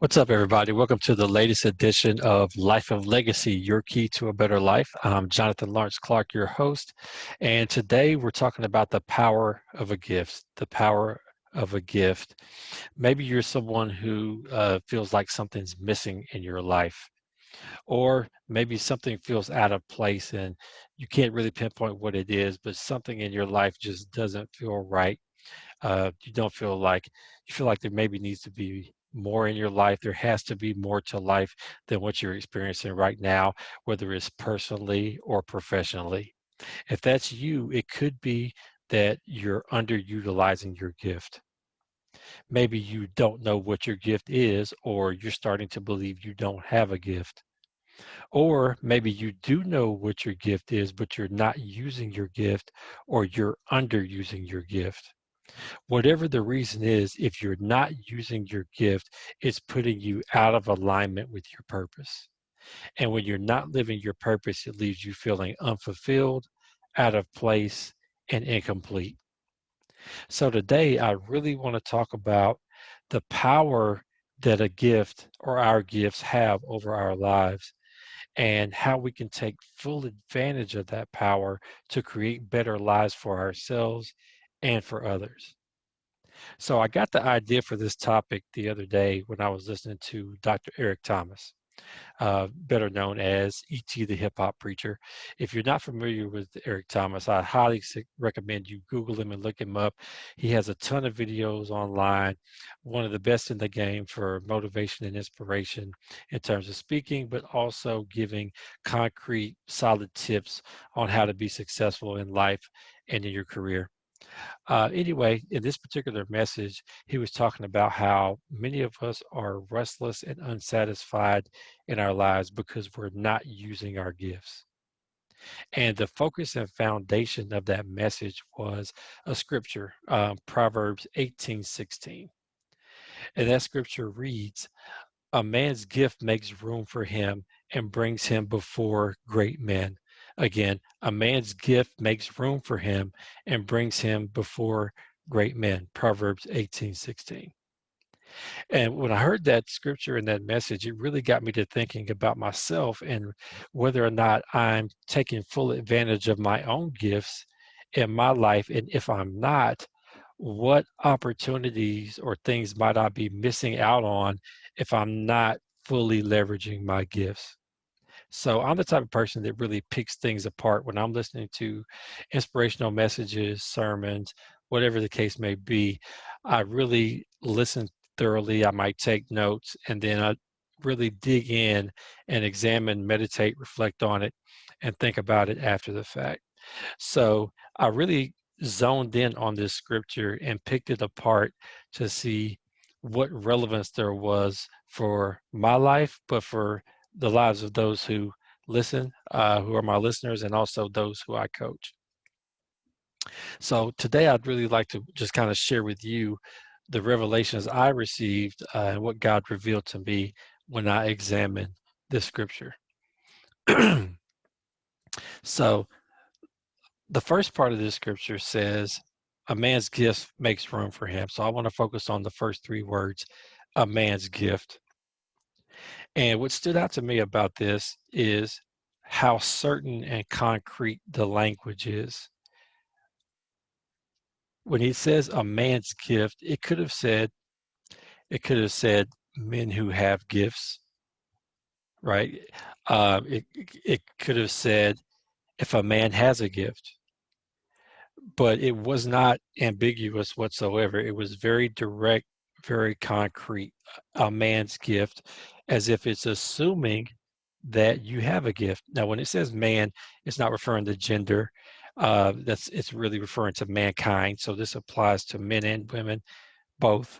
What's up, everybody? Welcome to the latest edition of Life of Legacy, Your Key to a Better Life. I'm Jonathan Lawrence Clark, your host, and today we're talking about the power of a gift. The power of a gift. Maybe you're someone who feels like something's missing in your life, or maybe something feels out of place and you can't really pinpoint what it is, but something in your life just doesn't feel right. You don't feel like you feel like there maybe needs to be more in your life. There has to be more to life than what you're experiencing right now, whether it's personally or professionally. If that's you, it could be that you're underutilizing your gift. Maybe you don't know what your gift is, or you're starting to believe you don't have a gift. Or maybe you do know what your gift is, but you're not using your gift, or you're underusing your gift. Whatever the reason is, if you're not using your gift, it's putting you out of alignment with your purpose. And when you're not living your purpose, it leaves you feeling unfulfilled, out of place, and incomplete. So today, I really want to talk about the power that a gift or our gifts have over our lives and how we can take full advantage of that power to create better lives for ourselves and for others. So I got the idea for this topic the other day when I was listening to Dr. Eric Thomas, better known as E.T. the Hip Hop Preacher. If you're not familiar with Eric Thomas, I highly recommend you Google him and look him up. He has a ton of videos online, one of the best in the game for motivation and inspiration in terms of speaking, but also giving concrete, solid tips on how to be successful in life and in your career. Anyway, in this particular message, he was talking about how many of us are restless and unsatisfied in our lives because we're not using our gifts. And the focus and foundation of that message was a scripture, Proverbs 18:16. And that scripture reads, "A man's gift makes room for him and brings him before great men." Again, a man's gift makes room for him and brings him before great men. Proverbs 18:16. And when I heard that scripture and that message, it really got me to thinking about myself and whether or not I'm taking full advantage of my own gifts in my life. And if I'm not, what opportunities or things might I be missing out on if I'm not fully leveraging my gifts? So I'm the type of person that really picks things apart when I'm listening to inspirational messages, sermons, whatever the case may be. I really listen thoroughly. I might take notes and then I really dig in and examine, meditate, reflect on it, and think about it after the fact. So I really zoned in on this scripture and picked it apart to see what relevance there was for my life, but for the lives of those who listen, who are my listeners, and also those who I coach. So today I'd really like to just kind of share with you the revelations I received and what God revealed to me when I examined this scripture. So the first part of this scripture says, a man's gift makes room for him. So I want to focus on the first three words, a man's gift. And what stood out to me about this is how certain and concrete the language is. When he says a man's gift, it could have said men who have gifts, right? It could have said if a man has a gift, but it was not ambiguous whatsoever. It was very direct, very concrete, a man's gift, as if it's assuming that you have a gift. Now, when it says man, it's not referring to gender. It's really referring to mankind. So this applies to men and women, both.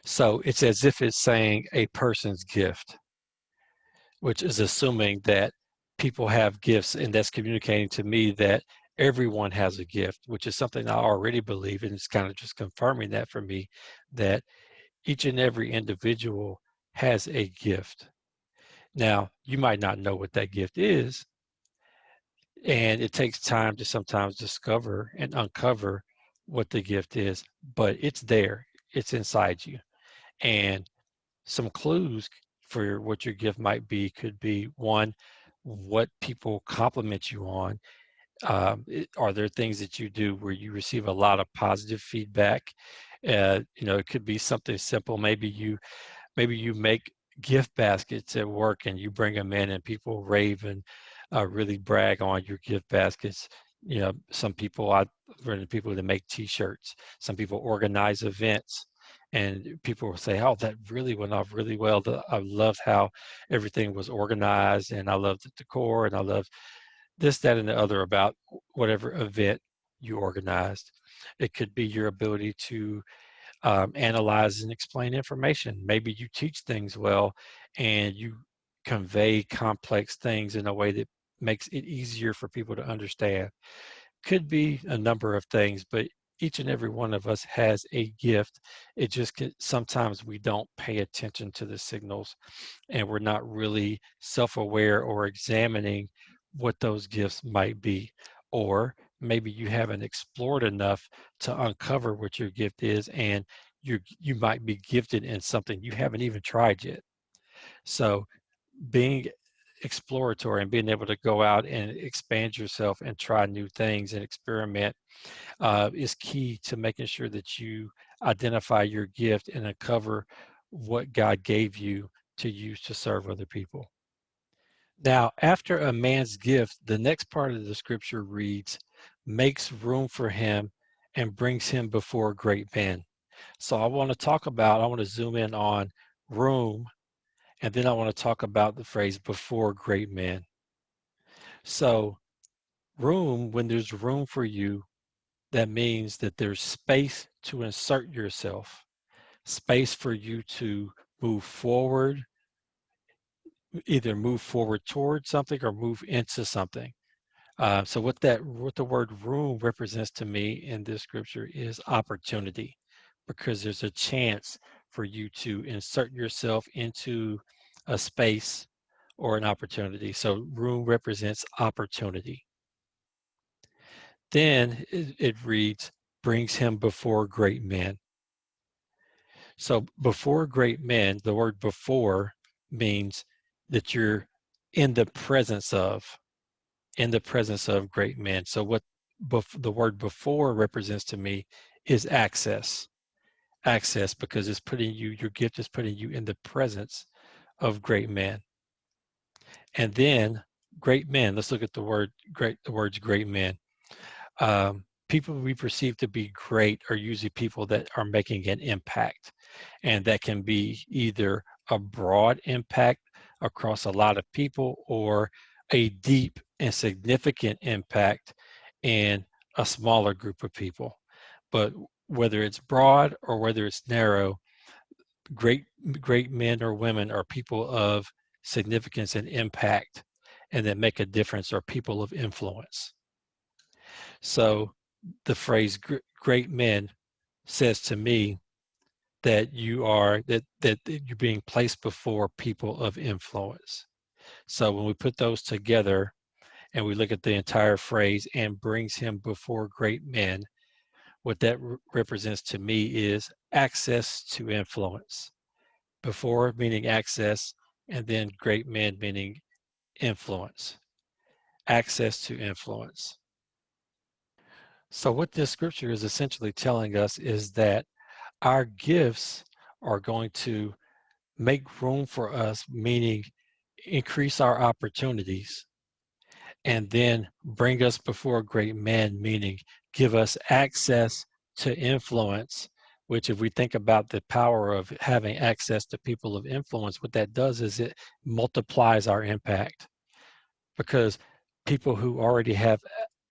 So it's as if it's saying a person's gift, which is assuming that people have gifts, and that's communicating to me that everyone has a gift, which is something I already believe, and it's kind of just confirming that for me, that each and every individual has a gift. Now, you might not know what that gift is, and it takes time to sometimes discover and uncover what the gift is, but it's there, it's inside you. And Some clues for what your gift might be could be, one, what people compliment you on. Are there things that you do where you receive a lot of positive feedback? It could be something simple. Maybe you make gift baskets at work and you bring them in and people rave and really brag on your gift baskets. Some people, I've run into people that make t-shirts. Some people organize events and people will say, oh, that really went off really well. I loved how everything was organized, and I loved the decor, and I loved this, that, and the other about whatever event you organized. It could be your ability to analyze and explain information. Maybe you teach things well and you convey complex things in a way that makes it easier for people to understand. Could be a number of things, but each and every one of us has a gift. It just sometimes we don't pay attention to the signals, and we're not really self-aware or examining what those gifts might be. Or maybe you haven't explored enough to uncover what your gift is, and you might be gifted in something you haven't even tried yet. So being exploratory and being able to go out and expand yourself and try new things and experiment is key to making sure that you identify your gift and uncover what God gave you to use to serve other people. Now, after a man's gift, the next part of the scripture reads, makes room for him and brings him before great men. So I want to zoom in on room, and then I want to talk about the phrase before great men. So room, when there's room for you, that means that there's space to insert yourself, space for you to move forward, either move forward towards something or move into something. So what the word room represents to me in this scripture is opportunity, because there's a chance for you to insert yourself into a space or an opportunity. So room represents opportunity. Then it reads, brings him before great men. So before great men, the word before means that you're in the presence of, great men. So what the word before represents to me is access. Access, because your gift is putting you in the presence of great men. And then great men, let's look at the words great men. People we perceive to be great are usually people that are making an impact. And that can be either a broad impact across a lot of people, or a deep and significant impact in a smaller group of people. But whether it's broad or whether it's narrow, great great men or women are people of significance and impact, and that make a difference, are people of influence. So the phrase great men says to me that you're being placed before people of influence. So when we put those together and we look at the entire phrase, and brings him before great men, what that represents to me is access to influence. Before meaning access, and then great men meaning influence. Access to influence. So what this scripture is essentially telling us is that our gifts are going to make room for us, meaning increase our opportunities, and then bring us before great men, meaning give us access to influence, which, if we think about the power of having access to people of influence, what that does is it multiplies our impact, because people who already have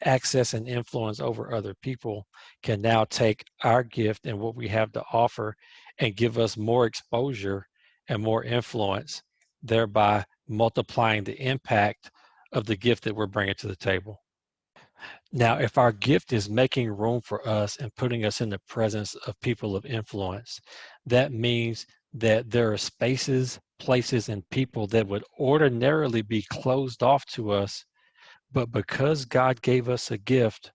access and influence over other people can now take our gift and what we have to offer and give us more exposure and more influence, thereby multiplying the impact of the gift that we're bringing to the table. Now, if our gift is making room for us and putting us in the presence of people of influence, that means that there are spaces, places, and people that would ordinarily be closed off to us, but because God gave us a gift,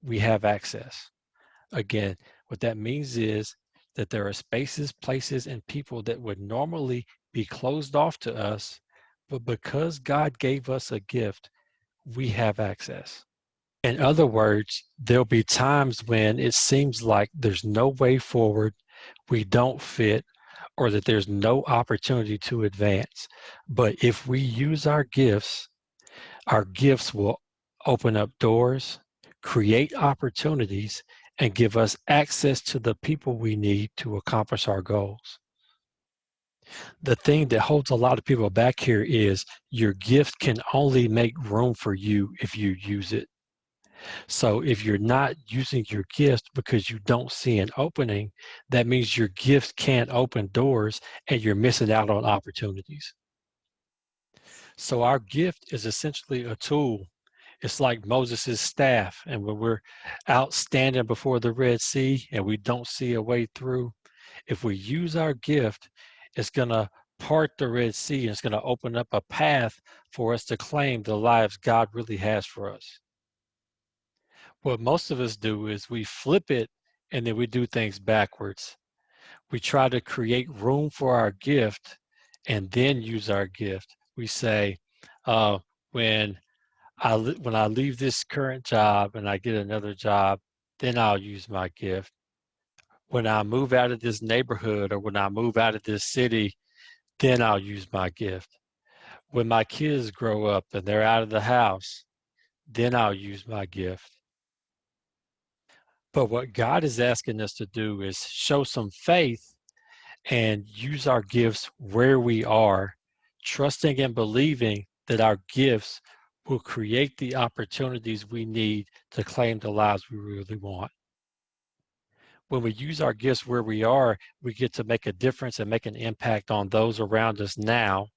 we have access. Again, what that means is that there are spaces, places, and people that would normally be closed off to us, but because God gave us a gift, we have access. In other words, there'll be times when it seems like there's no way forward, we don't fit, or that there's no opportunity to advance. But if we use our gifts will open up doors, create opportunities, and give us access to the people we need to accomplish our goals. The thing that holds a lot of people back here is your gift can only make room for you if you use it. So if you're not using your gift because you don't see an opening, that means your gift can't open doors and you're missing out on opportunities. So our gift is essentially a tool. It's like Moses' staff. And when we're out standing before the Red Sea and we don't see a way through, if we use our gift, it's going to part the Red Sea and it's going to open up a path for us to claim the lives God really has for us. What most of us do is we flip it and then we do things backwards. We try to create room for our gift and then use our gift. We say, uh, when when I leave this current job and I get another job, then I'll use my gift. When I move out of this neighborhood or when I move out of this city, then I'll use my gift. When my kids grow up and they're out of the house, then I'll use my gift. But what God is asking us to do is show some faith and use our gifts where we are, trusting and believing that our gifts will create the opportunities we need to claim the lives we really want. When we use our gifts where we are, we get to make a difference and make an impact on those around us now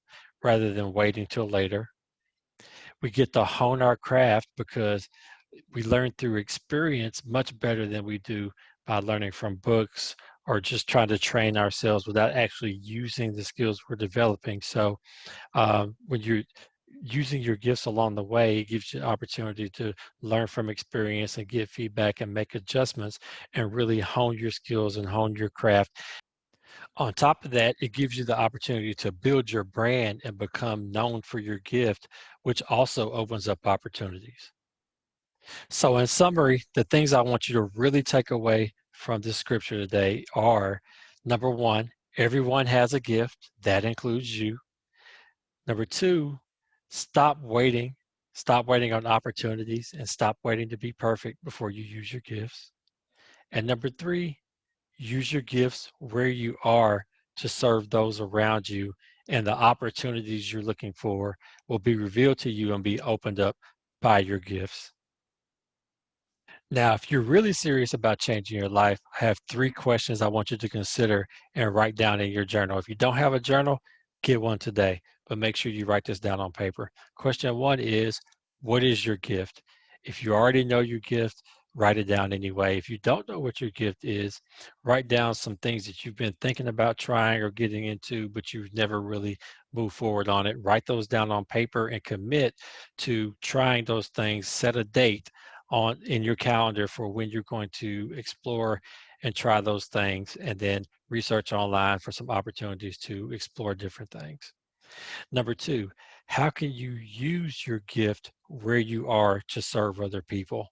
rather than waiting till later. We get to hone our craft because we learn through experience much better than we do by learning from books or just trying to train ourselves without actually using the skills we're developing. So when you're using your gifts along the way, it gives you the opportunity to learn from experience and get feedback and make adjustments and really hone your skills and hone your craft. On top of that, it gives you the opportunity to build your brand and become known for your gift, which also opens up opportunities. So in summary, the things I want you to really take away from this scripture today are, number one, everyone has a gift. That includes you. Number two, stop waiting. Stop waiting on opportunities and stop waiting to be perfect before you use your gifts. And number three, use your gifts where you are to serve those around you, and the opportunities you're looking for will be revealed to you and be opened up by your gifts. Now, if you're really serious about changing your life, I have 3 questions I want you to consider and write down in your journal. If you don't have a journal, get one today, but make sure you write this down on paper. Question 1 is, what is your gift? If you already know your gift, write it down anyway. If you don't know what your gift is, write down some things that you've been thinking about trying or getting into, but you've never really moved forward on it. Write those down on paper and commit to trying those things. Set a date on in your calendar for when you're going to explore and try those things, and then research online for some opportunities to explore different things. Number 2, how can you use your gift where you are to serve other people?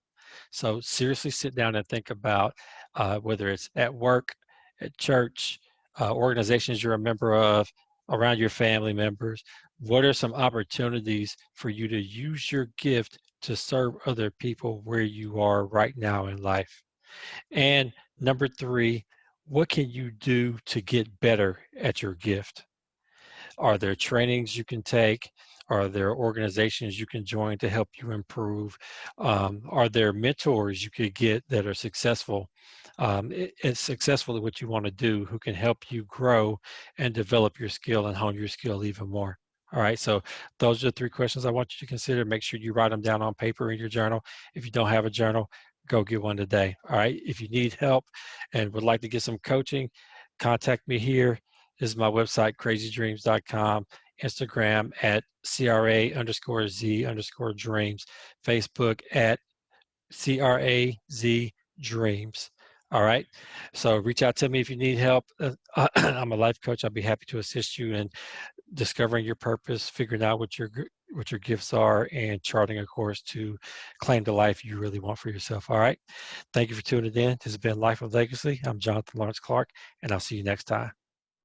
So seriously sit down and think about whether it's at work, at church, organizations you're a member of, around your family members. What are some opportunities for you to use your gift to serve other people where you are right now in life? And number 3, what can you do to get better at your gift? Are there trainings you can take? Are there organizations you can join to help you improve? Are there mentors you could get that are successful, it's successful at what you want to do, who can help you grow and develop your skill and hone your skill even more? All right, so those are the 3 questions I want you to consider. Make sure you write them down on paper in your journal. If you don't have a journal, go get one today. All right, if you need help and would like to get some coaching, contact me here. This is my website, cra-z-dreams.com, Instagram at CRA_Z_dreams, Facebook at CRAZ Dreams. All right. So reach out to me if you need help. I'm a life coach. I'll be happy to assist you in discovering your purpose, figuring out what your gifts are, and charting a course to claim the life you really want for yourself. All right. Thank you for tuning in. This has been Life of Legacy. I'm Jonathan Lawrence Clark, and I'll see you next time.